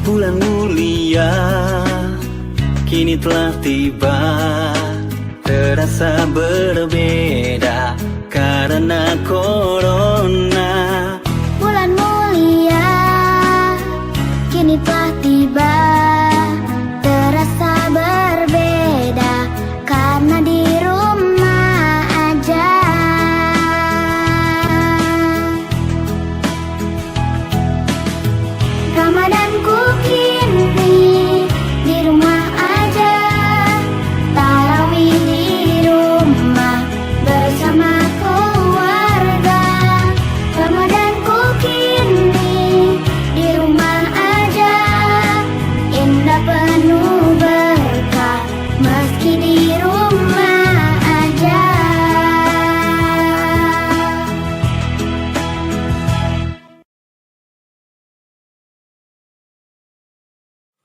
Bulan mulia kini telah tiba, terasa berbeda karena corona. Bulan mulia kini telah tiba, terasa berbeda karena di rumah aja. Ramadanku kini di rumah aja, tarawih di rumah bersama keluarga. Ramadanku kini di rumah aja, indah penuh berkah meski di rumah aja.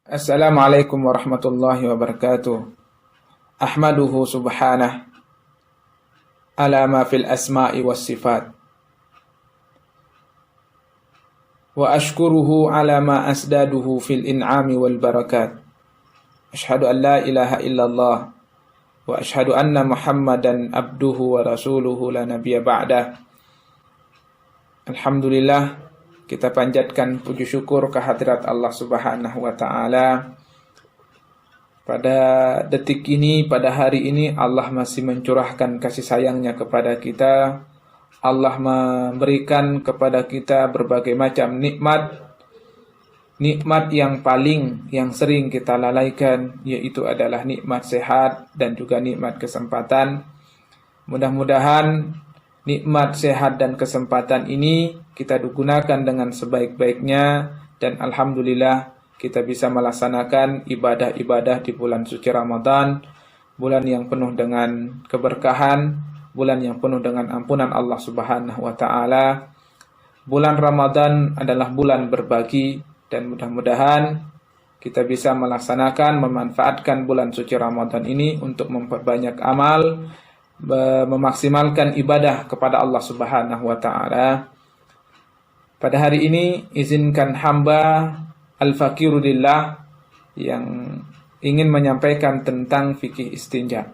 Assalamualaikum warahmatullahi wabarakatuh. Ahmaduhu subhanah ala ma fil asma'i was sifat, wa ashkuruhu ala ma asdaduhu fil in'ami wal barakat. Ashhadu an la ilaha illallah wa ashhadu anna Muhammadan abduhu wa rasuluhu la nabiyya ba'dah. Alhamdulillah, kita panjatkan puji syukur kehadirat Allah Subhanahu wa taala. Pada detik ini, pada hari ini, Allah masih mencurahkan kasih sayangnya kepada kita. Allah memberikan kepada kita berbagai macam nikmat. Nikmat yang sering kita lalaikan, yaitu adalah nikmat sehat dan juga nikmat kesempatan. Mudah-mudahan nikmat sehat dan kesempatan ini kita gunakan dengan sebaik-baiknya, dan alhamdulillah kita bisa melaksanakan ibadah-ibadah di bulan suci Ramadan, bulan yang penuh dengan keberkahan, bulan yang penuh dengan ampunan Allah Subhanahu wa taala. Bulan Ramadan adalah bulan berbagi, dan mudah-mudahan kita bisa melaksanakan, memanfaatkan bulan suci Ramadan ini untuk memperbanyak amal, memaksimalkan ibadah kepada Allah Subhanahu wa taala. Pada hari ini izinkan hamba al-faqiru lillah yang ingin menyampaikan tentang fikih istinja.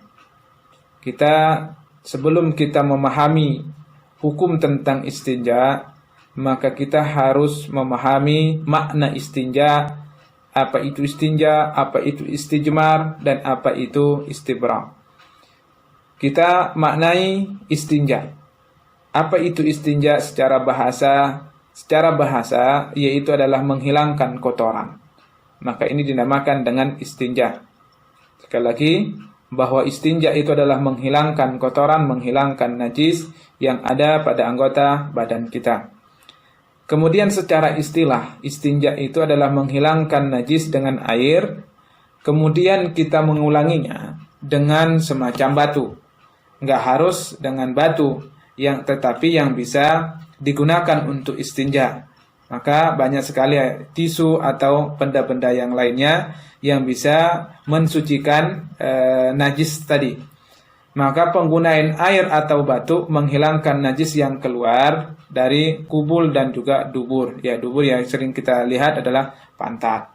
Sebelum kita memahami hukum tentang istinja, maka kita harus memahami makna istinja, apa itu istinja, apa itu istijmar, dan apa itu istibra. Kita maknai istinja. Apa itu istinja secara bahasa? Secara bahasa yaitu adalah menghilangkan kotoran. Maka ini dinamakan dengan istinja. Sekali lagi, bahwa istinja itu adalah menghilangkan kotoran, menghilangkan najis yang ada pada anggota badan kita. Kemudian secara istilah, istinja itu adalah menghilangkan najis dengan air, kemudian kita mengulanginya dengan semacam batu. Enggak harus dengan batu, tetapi yang bisa digunakan untuk istinja. Maka banyak sekali tisu atau benda-benda yang lainnya yang bisa mensucikan najis tadi. Maka penggunaan air atau batu menghilangkan najis yang keluar dari kubul dan juga dubur. Ya, dubur yang sering kita lihat adalah pantat.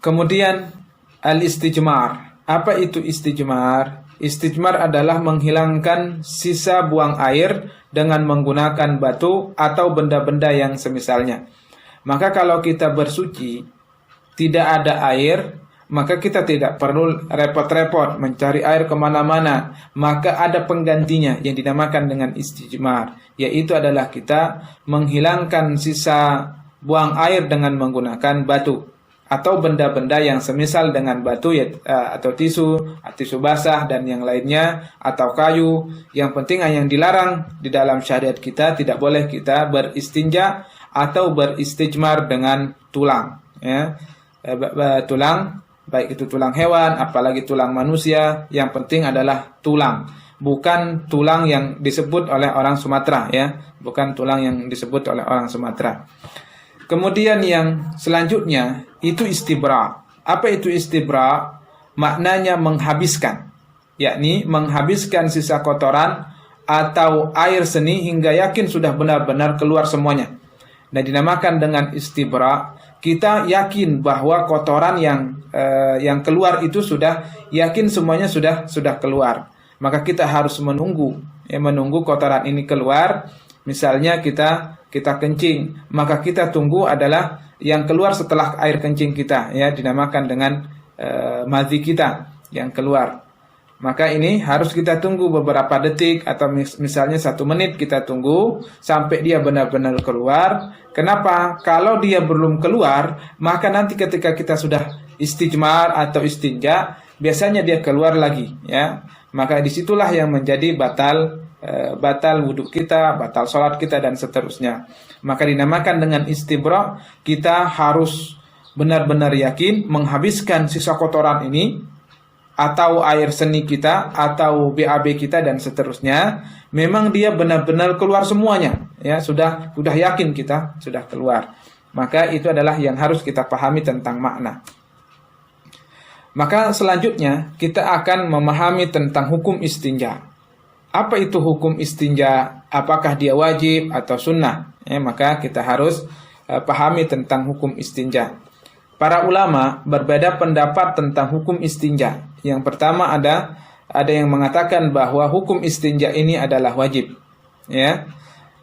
Kemudian al-istijmar. Apa itu istijmar? Istijmar adalah menghilangkan sisa buang air dengan menggunakan batu atau benda-benda yang semisalnya. Maka kalau kita bersuci tidak ada air, maka kita tidak perlu repot-repot mencari air kemana-mana. Maka ada penggantinya yang dinamakan dengan istijmar, yaitu adalah kita menghilangkan sisa buang air dengan menggunakan batu atau benda-benda yang semisal dengan batu, atau tisu basah dan yang lainnya, atau kayu. Yang penting yang dilarang di dalam syariat kita, tidak boleh kita beristinja atau beristijmar dengan tulang, ya. Tulang, baik itu tulang hewan, apalagi tulang manusia. Yang penting adalah tulang, bukan tulang yang disebut oleh orang Sumatera, ya, bukan tulang yang disebut oleh orang Sumatera. Kemudian yang selanjutnya itu istibra. Apa itu istibra? Maknanya menghabiskan, yakni menghabiskan sisa kotoran atau air seni hingga yakin sudah benar-benar keluar semuanya. dan dinamakan dengan istibra, kita yakin bahwa kotoran yang keluar itu sudah yakin semuanya sudah keluar. Maka kita harus menunggu kotoran ini keluar. Misalnya kita kencing, maka kita tunggu adalah yang keluar setelah air kencing kita, ya, dinamakan dengan madhi kita yang keluar. Maka ini harus kita tunggu beberapa detik atau misalnya 1 menit kita tunggu sampai dia benar-benar keluar. Kenapa? Kalau dia belum keluar, maka nanti ketika kita sudah istijmar atau istinja, biasanya dia keluar lagi, ya. Maka disitulah yang menjadi batal wudhu kita, batal sholat kita, dan seterusnya. Maka dinamakan dengan istibra. Kita harus benar-benar yakin menghabiskan sisa kotoran ini, atau air seni kita, atau BAB kita, dan seterusnya. Memang dia benar-benar keluar semuanya, ya, sudah yakin kita sudah keluar. Maka itu adalah yang harus kita pahami tentang makna. Maka selanjutnya kita akan memahami tentang hukum istinja. Apa itu hukum istinja? Apakah dia wajib atau sunnah? Maka kita harus pahami tentang hukum istinja. Para ulama berbeda pendapat tentang hukum istinja. Yang pertama ada yang mengatakan bahwa hukum istinja ini adalah wajib. Ya,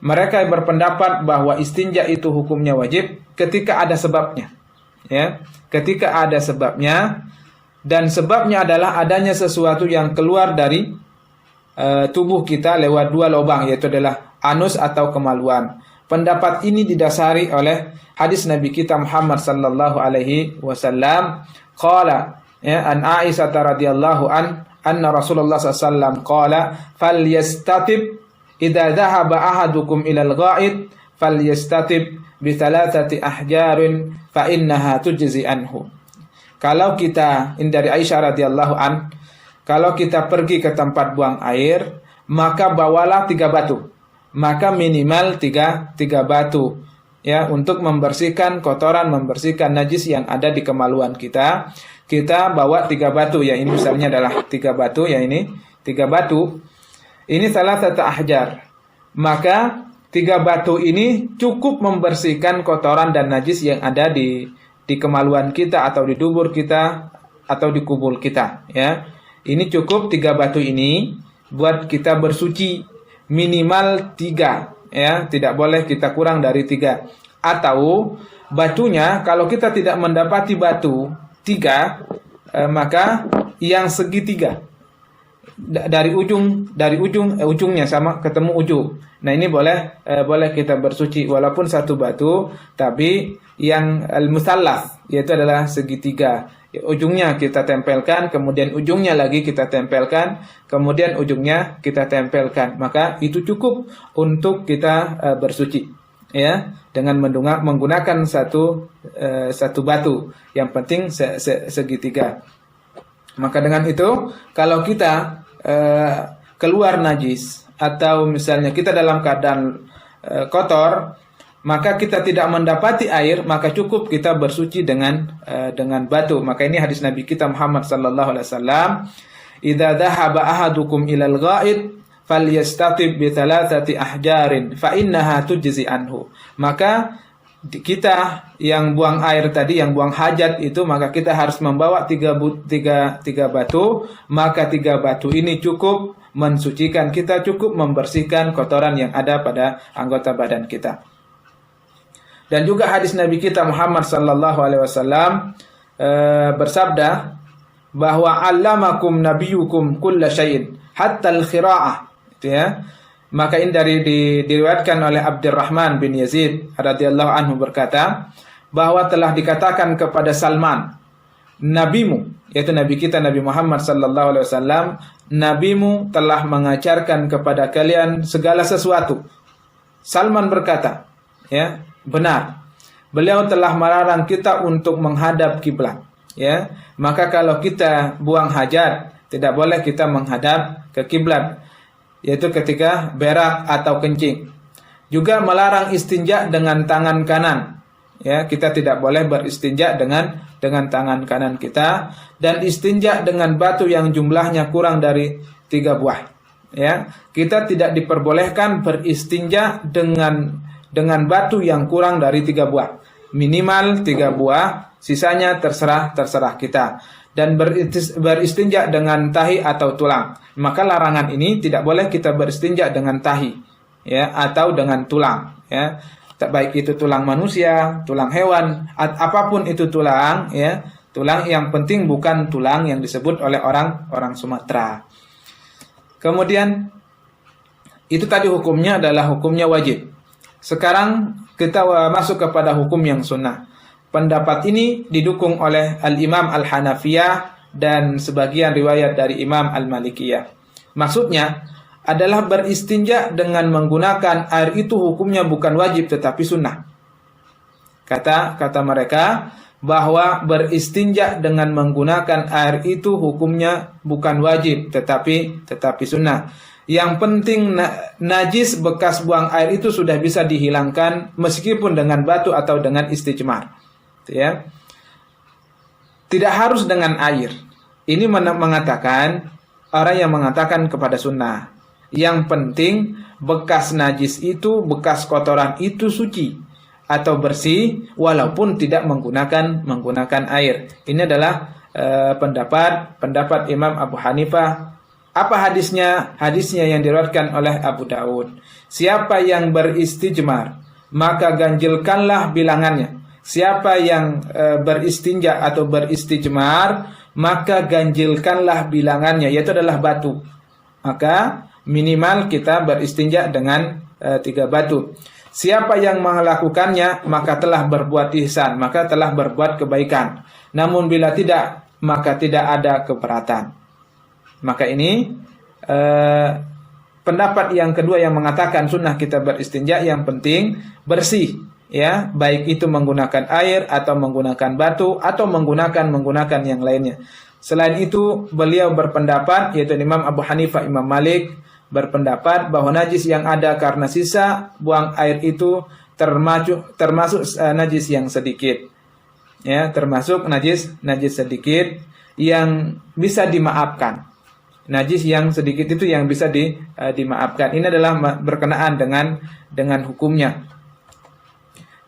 mereka berpendapat bahwa istinja itu hukumnya wajib ketika ada sebabnya. Ya, ketika ada sebabnya. Dan sebabnya adalah adanya sesuatu yang keluar dari tubuh kita lewat 2 lubang, yaitu adalah anus atau kemaluan. Pendapat ini didasari oleh hadis Nabi kita Muhammad sallallahu alaihi wasallam. Qala, ya, an Aisyah radhiyallahu anna Rasulullah sallallahu alaihi wasallam qala falyastatib idza dhahaba ahadukum ilal ghaid falyastatib bi 3 ahjarin fa innaha tujzi anhu. Kalau kita, ini dari Aisyah radhiyallahu an, kalau kita pergi ke tempat buang air, maka bawalah 3 batu. Maka minimal 3 batu, ya, untuk membersihkan kotoran, membersihkan najis yang ada di kemaluan kita. Kita bawa 3 batu, ya, ini misalnya adalah 3 batu, ya, ini 3 batu. Ini salah satu ahjar. Maka 3 batu ini cukup membersihkan kotoran dan najis yang ada di kemaluan kita, atau di dubur kita, atau di kubul kita, ya. Ini cukup 3 batu ini buat kita bersuci, minimal 3, ya, tidak boleh kita kurang dari 3. Atau batunya, kalau kita tidak mendapati batu 3, maka yang segitiga dari ujungnya sama ketemu ujung. Nah, ini boleh kita bersuci walaupun 1 batu, tapi yang al-musallas, yaitu adalah segitiga. Ujungnya kita tempelkan, kemudian ujungnya lagi kita tempelkan, kemudian ujungnya kita tempelkan. Maka itu cukup untuk kita bersuci, ya, dengan menggunakan satu batu. Yang penting segitiga. Maka dengan itu, kalau kita keluar najis, atau misalnya kita dalam keadaan kotor, maka kita tidak mendapati air, maka cukup kita bersuci dengan batu. Maka ini hadis Nabi kita Muhammad sallallahu alaihi wasallam, idza dhahaba ahadukum ilal ghaid falyastatib bi 3 ahjarin fa innaha tujzi anhu. Maka kita yang buang air tadi, yang buang hajat itu, maka kita harus membawa 3 batu. Maka 3 batu ini cukup mensucikan kita, cukup membersihkan kotoran yang ada pada anggota badan kita. Dan juga hadis Nabi kita Muhammad sallallahu alaihi wasallam bersabda bahwa allamakum nabiyukum kulla syai'in hatta al-khira'ah, gitu, ya. Maka ini diriwayatkan oleh Abdurrahman bin Yazid radhiyallahu anhu berkata bahwa telah dikatakan kepada Salman, nabimu, yaitu Nabi kita Nabi Muhammad sallallahu alaihi wasallam, nabimu telah mengajarkan kepada kalian segala sesuatu. Salman berkata, ya, benar. Beliau telah melarang kita untuk menghadap kiblat, ya. Maka kalau kita buang hajat, tidak boleh kita menghadap ke kiblat, yaitu ketika berak atau kencing. Juga melarang istinja dengan tangan kanan, ya. Kita tidak boleh beristinja dengan tangan kanan kita, dan istinja dengan batu yang jumlahnya kurang dari 3 buah, ya. Kita tidak diperbolehkan beristinja dengan dengan batu yang kurang dari 3 buah. Minimal 3 buah, sisanya terserah kita. Dan beristinja dengan tahi atau tulang. Maka larangan ini tidak boleh kita beristinja dengan tahi, ya, atau dengan tulang, ya. Baik itu tulang manusia, tulang hewan, apapun itu tulang, ya. Tulang yang penting bukan tulang yang disebut oleh orang Sumatera. Kemudian itu tadi hukumnya adalah hukumnya wajib. Sekarang kita masuk kepada hukum yang sunnah. Pendapat ini didukung oleh Al-Imam Al-Hanafiyah dan sebagian riwayat dari Imam Al-Malikiyah. Maksudnya adalah beristinja dengan menggunakan air itu hukumnya bukan wajib tetapi sunnah. Kata mereka bahwa beristinja dengan menggunakan air itu hukumnya bukan wajib tetapi sunnah. Yang penting najis bekas buang air itu sudah bisa dihilangkan meskipun dengan batu atau dengan istijmar, ya. Tidak harus dengan air. Ini mengatakan orang yang mengatakan kepada sunnah. Yang penting bekas najis itu, bekas kotoran itu suci atau bersih walaupun tidak menggunakan air. Ini adalah pendapat Imam Abu Hanifah. Apa hadisnya? Hadisnya yang diriwayatkan oleh Abu Daud. Siapa yang beristijmar, maka ganjilkanlah bilangannya. Siapa yang beristinja atau beristijmar, maka ganjilkanlah bilangannya, yaitu adalah batu. Maka minimal kita beristinja dengan 3 batu. Siapa yang melakukannya, maka telah berbuat ihsan, maka telah berbuat kebaikan. Namun bila tidak, maka tidak ada keberatan. Maka ini pendapat yang kedua yang mengatakan sunnah kita beristinja, yang penting bersih, ya, baik itu menggunakan air atau menggunakan batu atau menggunakan yang lainnya. Selain itu beliau berpendapat, yaitu Imam Abu Hanifah, Imam Malik berpendapat bahwa najis yang ada karena sisa buang air itu termasuk najis yang sedikit, ya, termasuk najis sedikit yang bisa dimaafkan. Najis yang sedikit itu yang bisa dimaafkan. Ini adalah berkenaan dengan hukumnya.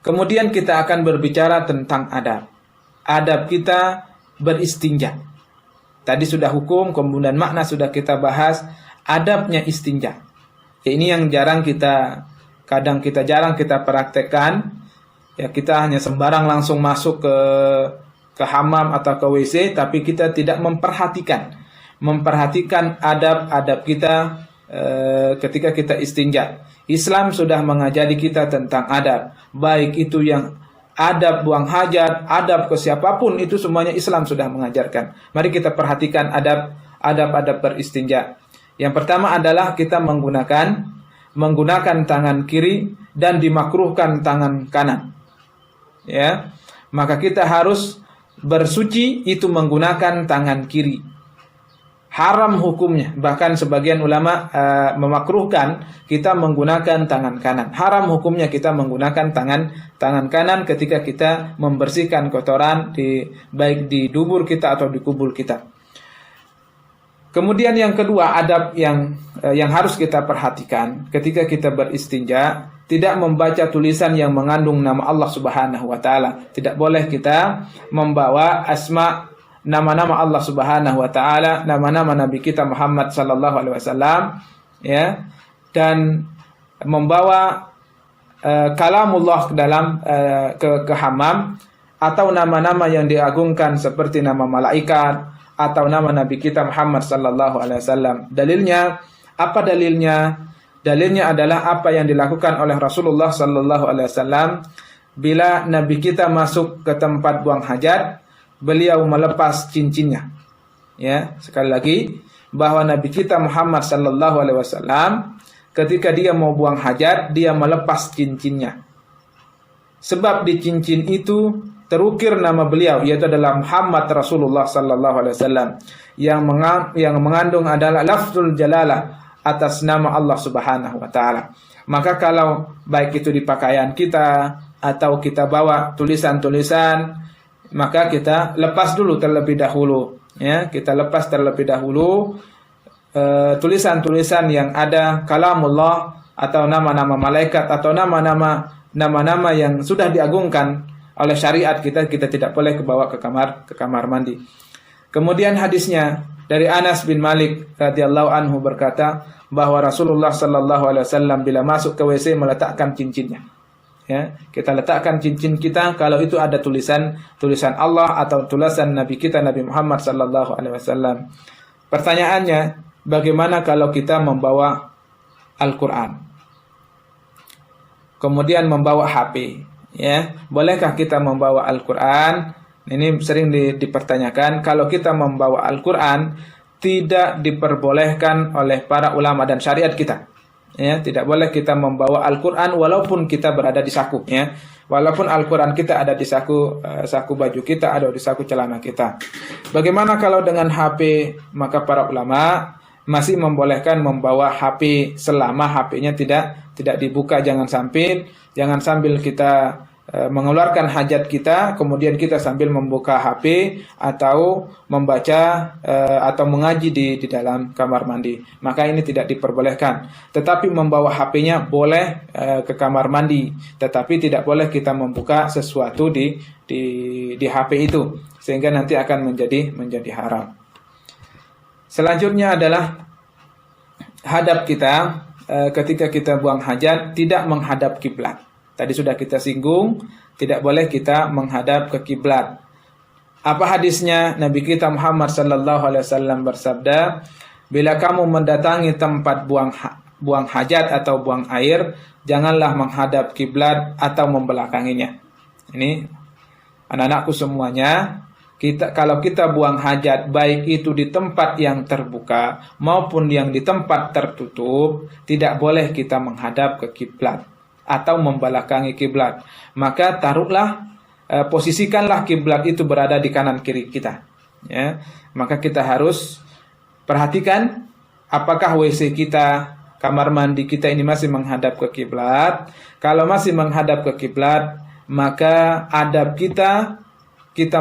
Kemudian kita akan berbicara tentang adab. Adab kita beristinja. Tadi sudah hukum, kemudian makna sudah kita bahas. Adabnya istinja. Ya, ini yang jarang kita praktekkan. Ya, kita hanya sembarang langsung masuk ke hamam atau ke WC, tapi kita tidak memperhatikan adab-adab kita ketika kita istinja. Islam sudah mengajari kita tentang adab, baik itu yang adab buang hajat, adab ke siapapun, itu semuanya Islam sudah mengajarkan. Mari kita perhatikan adab beristinja. Yang pertama adalah kita menggunakan tangan kiri dan dimakruhkan tangan kanan. Ya, maka kita harus bersuci itu menggunakan tangan kiri. Haram hukumnya, bahkan sebagian ulama memakruhkan kita menggunakan tangan kanan. Haram hukumnya kita menggunakan tangan kanan ketika kita membersihkan kotoran baik di dubur kita atau di kubul kita. Kemudian yang kedua, adab yang harus kita perhatikan ketika kita beristinja, tidak membaca tulisan yang mengandung nama Allah Subhanahu wa taala. Tidak boleh kita membawa nama-nama Allah Subhanahu wa taala, nama-nama Nabi kita Muhammad sallallahu alaihi wasallam, ya, dan membawa kalamullah ke dalam ke hamam, atau nama-nama yang diagungkan seperti nama malaikat atau nama Nabi kita Muhammad sallallahu alaihi wasallam. Dalilnya apa? Dalilnya adalah apa yang dilakukan oleh Rasulullah sallallahu alaihi wasallam bila Nabi kita masuk ke tempat buang hajat, beliau melepas cincinnya. Ya, sekali lagi bahwa Nabi kita Muhammad sallallahu alaihi wasallam ketika dia mau buang hajat, dia melepas cincinnya. Sebab di cincin itu terukir nama beliau, yaitu adalah Muhammad Rasulullah sallallahu alaihi wasallam, yang mengandung adalah lafzul jalalah atas nama Allah Subhanahu wa taala. Maka kalau baik itu di pakaian kita atau kita bawa tulisan-tulisan, maka kita lepas dulu terlebih dahulu, ya, kita lepas terlebih dahulu tulisan-tulisan yang ada kalamullah atau nama-nama malaikat atau nama-nama yang sudah diagungkan oleh syariat kita tidak boleh kebawa ke kamar mandi. Kemudian hadisnya dari Anas bin Malik radhiyallahu anhu berkata bahwa Rasulullah sallallahu alaihi wasallam bila masuk ke WC meletakkan cincinnya. Ya, kita letakkan cincin kita kalau itu ada tulisan Allah atau tulisan Nabi kita Nabi Muhammad sallallahu alaihi wasallam. Pertanyaannya, bagaimana kalau kita membawa Al-Qur'an? Kemudian membawa HP, ya. Bolehkah kita membawa Al-Qur'an? Ini sering dipertanyakan. Kalau kita membawa Al-Qur'an tidak diperbolehkan oleh para ulama dan syariat kita. Ya, tidak boleh kita membawa Al-Qur'an walaupun kita berada di saku, ya. Walaupun Al-Qur'an kita ada di saku baju kita, ada di saku celana kita. Bagaimana kalau dengan HP? Maka para ulama masih membolehkan membawa HP selama HP-nya tidak dibuka. Jangan sambil kita mengeluarkan hajat kita, kemudian kita sambil membuka HP atau membaca atau mengaji di dalam kamar mandi. Maka ini tidak diperbolehkan. Tetapi membawa HP-nya boleh ke kamar mandi, tetapi tidak boleh kita membuka sesuatu di HP itu, sehingga nanti akan menjadi haram. Selanjutnya adalah hadap kita ketika kita buang hajat tidak menghadap kiblat. Tadi sudah kita singgung, tidak boleh kita menghadap ke kiblat. Apa hadisnya? Nabi kita Muhammad sallallahu alaihi wasallam bersabda, bila kamu mendatangi tempat buang hajat atau buang air, janganlah menghadap kiblat atau membelakanginya. Ini anak-anakku semuanya, kalau kita buang hajat, baik itu di tempat yang terbuka maupun yang di tempat tertutup, tidak boleh kita menghadap ke kiblat atau membelakangi kiblat. Maka posisikanlah kiblat itu berada di kanan kiri kita, ya. Maka kita harus perhatikan apakah WC kita, kamar mandi kita ini masih menghadap ke kiblat. Kalau masih menghadap ke kiblat, maka adab kita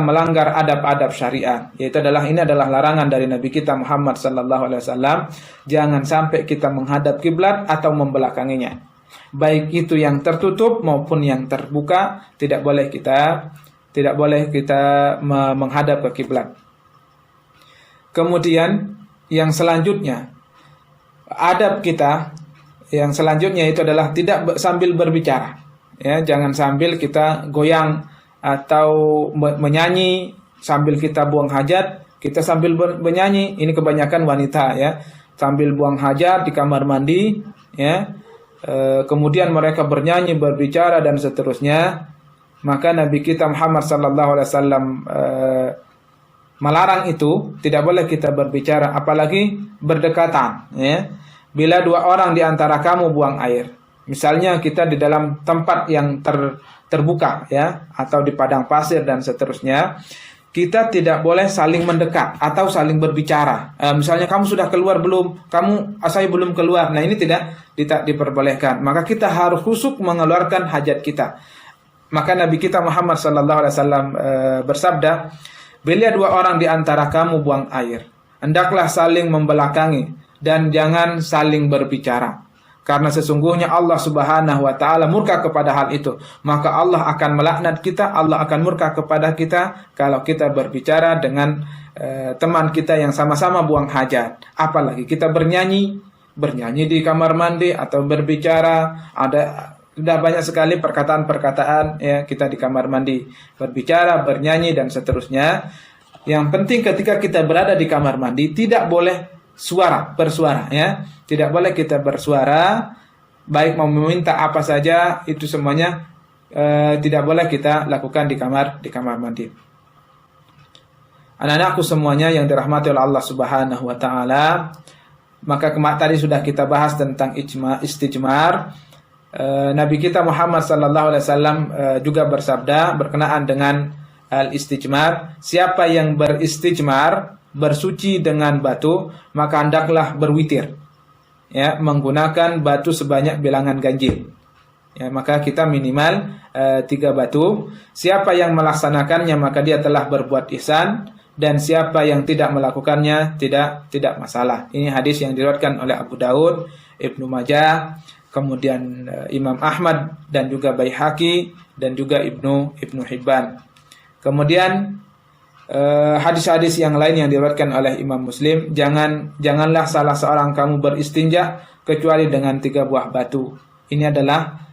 melanggar adab-adab syariat, yaitu ini adalah larangan dari Nabi kita Muhammad sallallahu alaihi wasallam. Jangan sampai kita menghadap kiblat atau membelakanginya. Baik itu yang tertutup maupun yang terbuka, tidak boleh kita menghadap ke kiblat. Kemudian yang selanjutnya, adab kita yang selanjutnya itu adalah tidak sambil berbicara. Ya, jangan sambil kita goyang atau menyanyi sambil kita buang hajat, kita sambil bernyanyi. Ini kebanyakan wanita, ya, sambil buang hajat di kamar mandi, ya. Kemudian mereka bernyanyi, berbicara dan seterusnya. Maka Nabi kita Muhammad sallallahu alaihi wasallam melarang itu. Tidak boleh kita berbicara apalagi berdekatan, ya. Bila dua orang di antara kamu buang air, misalnya kita di dalam tempat yang terbuka, ya, atau di padang pasir dan seterusnya, kita tidak boleh saling mendekat atau saling berbicara. Misalnya kamu sudah keluar belum? Saya belum keluar. Nah, ini tidak diperbolehkan. Maka kita harus khusyuk mengeluarkan hajat kita. Maka Nabi kita Muhammad sallallahu alaihi wasallam bersabda, bila dua orang di antara kamu buang air, hendaklah saling membelakangi dan jangan saling berbicara. Karena sesungguhnya Allah Subhanahu wa taala murka kepada hal itu. Maka Allah akan melaknat kita, Allah akan murka kepada kita kalau kita berbicara dengan teman kita yang sama-sama buang hajat. Apalagi kita bernyanyi di kamar mandi atau berbicara. Ada banyak sekali perkataan-perkataan, ya, kita di kamar mandi berbicara, bernyanyi dan seterusnya. Yang penting ketika kita berada di kamar mandi tidak boleh bersuara, ya. Tidak boleh kita bersuara, baik mau meminta apa saja, itu semuanya tidak boleh kita lakukan di kamar mandi. Anak-anakku semuanya yang dirahmati oleh Allah Subhanahu wa taala, maka tadi sudah kita bahas tentang istijmar. Nabi kita Muhammad sallallahu alaihi wasallam juga bersabda berkenaan dengan al-istijmar, siapa yang beristijmar, bersuci dengan batu, maka hendaklah berwitir, ya, menggunakan batu sebanyak bilangan ganjil. Ya, maka kita minimal 3 batu. Siapa yang melaksanakannya maka dia telah berbuat ihsan, dan siapa yang tidak melakukannya tidak masalah. Ini hadis yang diriwayatkan oleh Abu Daud, Ibnu Majah, kemudian Imam Ahmad dan juga Baihaqi dan juga Ibnu Hibban. Kemudian hadis-hadis yang lain yang diriwayatkan oleh Imam Muslim, janganlah salah seorang kamu beristinja kecuali dengan 3 buah batu. Ini adalah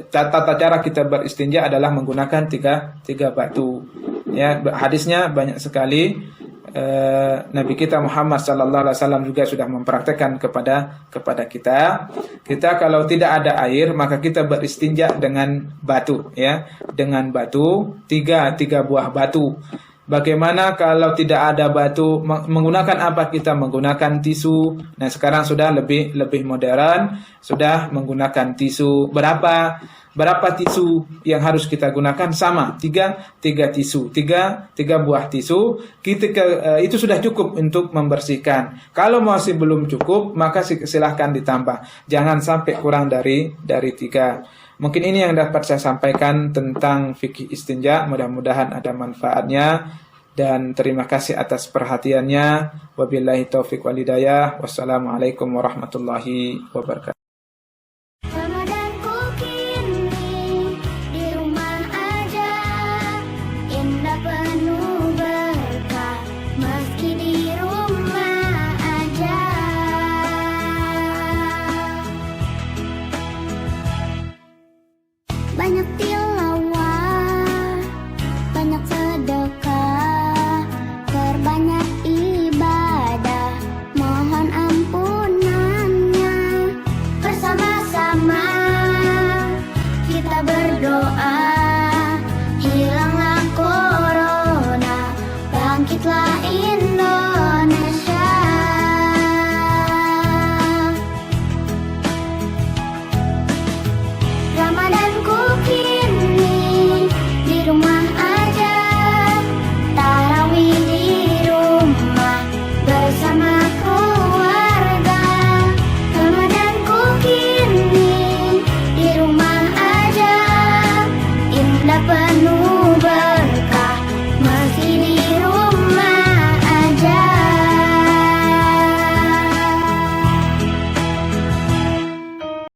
tata cara kita beristinja adalah menggunakan tiga batu. Ya, hadisnya banyak sekali. Nabi kita Muhammad sallallahu alaihi wasallam juga sudah mempraktekkan kepada kita. Kita kalau tidak ada air maka kita beristinja dengan batu, ya, dengan batu, tiga buah batu. Bagaimana kalau tidak ada batu, menggunakan apa kita? Menggunakan tisu. Nah, sekarang sudah lebih modern, sudah menggunakan tisu. Berapa tisu yang harus kita gunakan? Sama, tiga tisu, tiga buah tisu. Itu sudah cukup untuk membersihkan. Kalau masih belum cukup, maka silahkan ditambah. Jangan sampai kurang dari 3. Mungkin ini yang dapat saya sampaikan tentang fikih istinja. Mudah-mudahan ada manfaatnya. Dan terima kasih atas perhatiannya. Wabillahi taufiq wal hidayah. Wassalamualaikum warahmatullahi wabarakatuh.